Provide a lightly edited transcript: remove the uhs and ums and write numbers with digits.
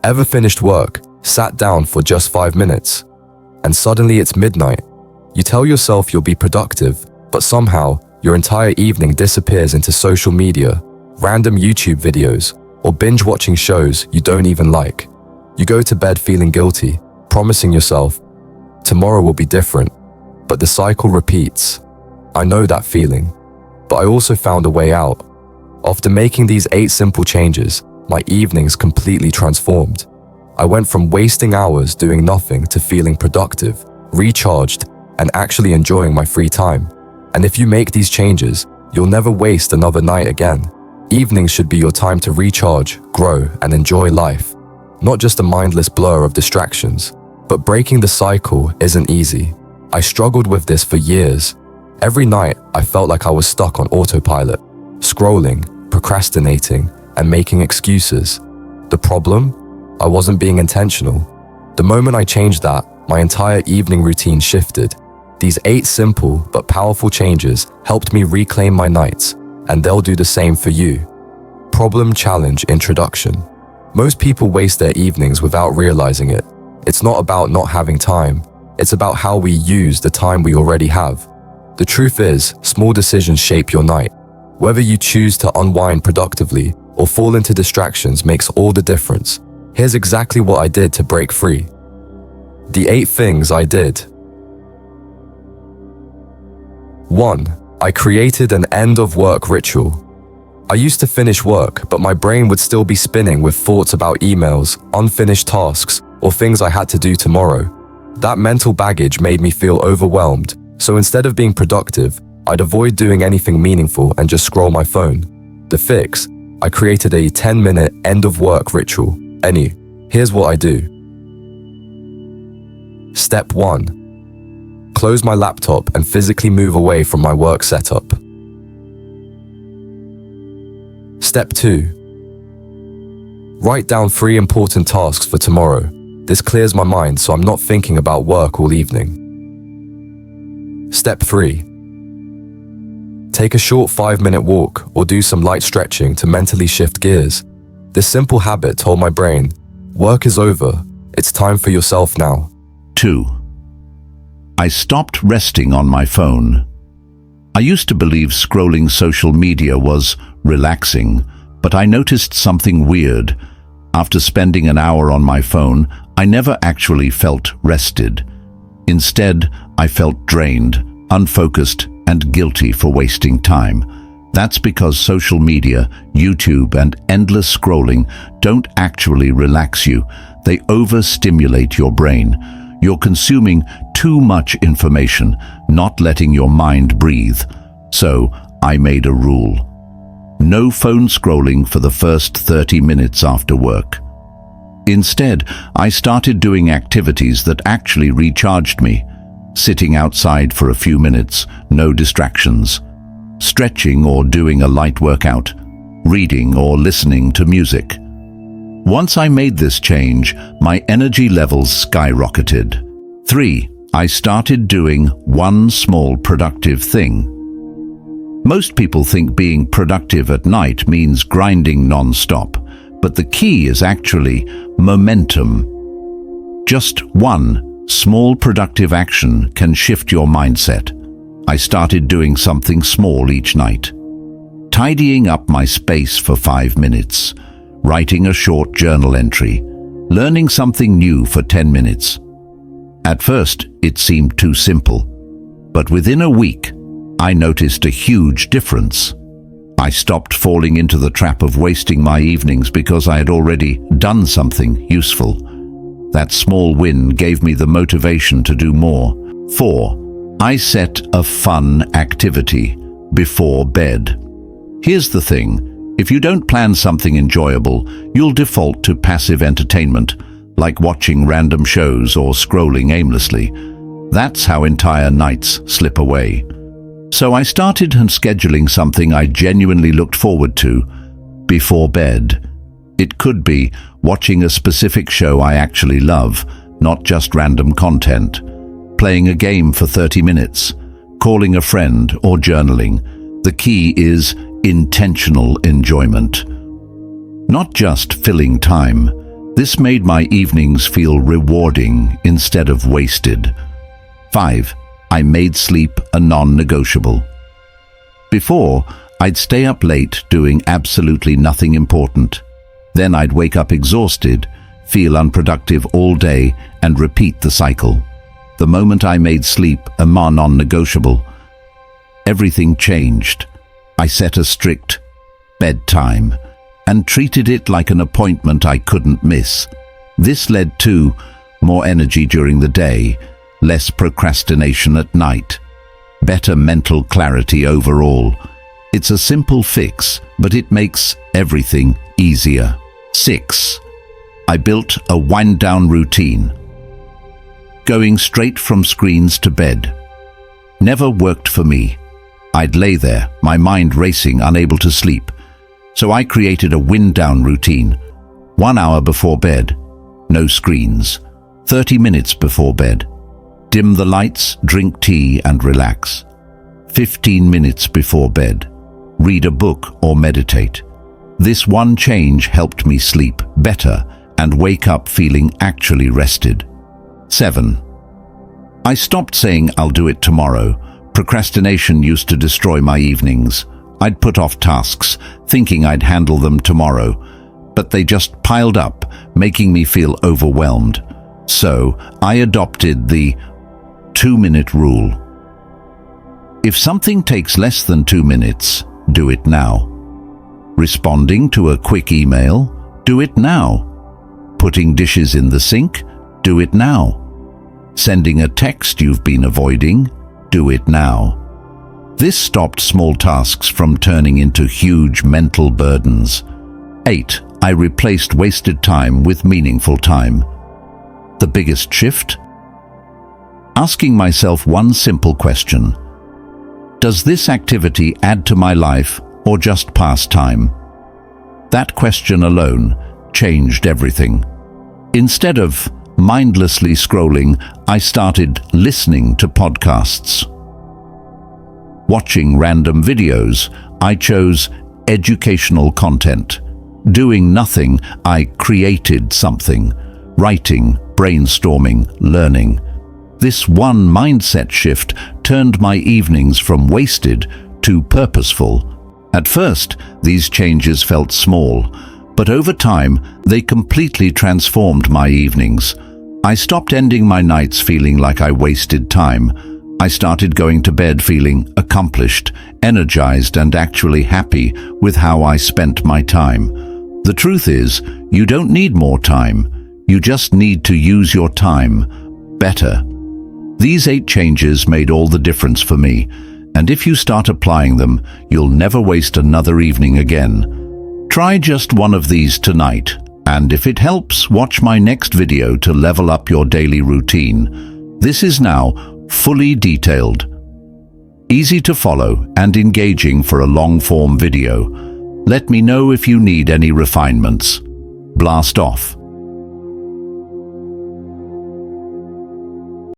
Ever finished work, sat down for just 5 minutes, and suddenly it's midnight? You tell yourself you'll be productive, but somehow your entire evening disappears into social media, random YouTube videos, or binge-watching shows you don't even like. You go to bed feeling guilty, promising yourself, tomorrow will be different, but the cycle repeats. I know that feeling, but I also found a way out. After making these 8 simple changes, my evenings completely transformed. I went from wasting hours doing nothing to feeling productive, recharged, and actually enjoying my free time. And if you make these changes, you'll never waste another night again. Evenings should be your time to recharge, grow, and enjoy life. Not just a mindless blur of distractions. But breaking the cycle isn't easy. I struggled with this for years. Every night, I felt like I was stuck on autopilot, scrolling, procrastinating, and making excuses. The problem? I wasn't being intentional. The moment I changed that, my entire evening routine shifted. These 8 simple but powerful changes helped me reclaim my nights, and they'll do the same for you. Problem challenge introduction. Most people waste their evenings without realizing it. It's not about not having time. It's about how we use the time we already have. The truth is, small decisions shape your night. Whether you choose to unwind productively or fall into distractions makes all the difference. Here's exactly what I did to break free. The 8 things I did. 1. I created an end-of-work ritual. I used to finish work, but my brain would still be spinning with thoughts about emails, unfinished tasks, or things I had to do tomorrow. That mental baggage made me feel overwhelmed, so instead of being productive, I'd avoid doing anything meaningful and just scroll my phone. The fix? I created a 10-minute end-of-work ritual. Here's what I do. Step 1. Close my laptop and physically move away from my work setup. Step 2. Write down 3 important tasks for tomorrow. This clears my mind so I'm not thinking about work all evening. Step 3. Take a short 5-minute walk or do some light stretching to mentally shift gears. This simple habit told my brain, work is over, it's time for yourself now. 2. I stopped resting on my phone. I used to believe scrolling social media was relaxing, but I noticed something weird. After spending an hour on my phone, I never actually felt rested. Instead, I felt drained, unfocused, and guilty for wasting time. That's because social media, YouTube, and endless scrolling don't actually relax you. They overstimulate your brain. You're consuming too much information, not letting your mind breathe. So, I made a rule. No phone scrolling for the first 30 minutes after work. Instead, I started doing activities that actually recharged me. Sitting outside for a few minutes, no distractions. Stretching or doing a light workout. Reading or listening to music. Once I made this change, my energy levels skyrocketed. 3. I started doing one small productive thing. Most people think being productive at night means grinding non-stop, but the key is actually momentum. Just one small productive action can shift your mindset. I started doing something small each night. Tidying up my space for 5 minutes, writing a short journal entry, learning something new for 10 minutes. At first, it seemed too simple, but within a week, I noticed a huge difference. I stopped falling into the trap of wasting my evenings because I had already done something useful. That small win gave me the motivation to do more. 4. I set a fun activity before bed. Here's the thing. If you don't plan something enjoyable, you'll default to passive entertainment, like watching random shows or scrolling aimlessly. That's how entire nights slip away. So I started scheduling something I genuinely looked forward to before bed. It could be watching a specific show I actually love, not just random content, playing a game for 30 minutes, calling a friend, or journaling. The key is intentional enjoyment. Not just filling time. This made my evenings feel rewarding instead of wasted. 5. I made sleep a non-negotiable. Before, I'd stay up late doing absolutely nothing important. Then I'd wake up exhausted, feel unproductive all day, and repeat the cycle. The moment I made sleep a non-negotiable, everything changed. I set a strict bedtime and treated it like an appointment I couldn't miss. This led to more energy during the day, less procrastination at night, better mental clarity overall. It's a simple fix, but it makes everything easier. 6. I built a wind-down routine. Going straight from screens to bed never worked for me. I'd lay there, my mind racing, unable to sleep. So I created a wind-down routine. 1 hour before bed, no screens. 30 minutes before bed, dim the lights, drink tea and relax. 15 minutes before bed, read a book or meditate. This one change helped me sleep better and wake up feeling actually rested. 7. I stopped saying I'll do it tomorrow. Procrastination used to destroy my evenings. I'd put off tasks, thinking I'd handle them tomorrow, but they just piled up, making me feel overwhelmed. So I adopted the 2-minute rule. If something takes less than 2 minutes, do it now. Responding to a quick email, do it now. Putting dishes in the sink, do it now. Sending a text you've been avoiding, do it now. This stopped small tasks from turning into huge mental burdens. 8. I replaced wasted time with meaningful time. The biggest shift? Asking myself one simple question. Does this activity add to my life or just pass time? That question alone changed everything. Instead of mindlessly scrolling, I started listening to podcasts. Watching random videos, I chose educational content. Doing nothing, I created something. Writing, brainstorming, learning. This one mindset shift turned my evenings from wasted to purposeful. At first, these changes felt small, but over time, they completely transformed my evenings. I stopped ending my nights feeling like I wasted time. I started going to bed feeling accomplished, energized, and actually happy with how I spent my time. The truth is, you don't need more time. You just need to use your time better. These 8 changes made all the difference for me, and if you start applying them, you'll never waste another evening again. Try just one of these tonight, and if it helps, watch my next video to level up your daily routine. This is now fully detailed, easy to follow, and engaging for a long-form video. Let me know if you need any refinements. Blast off.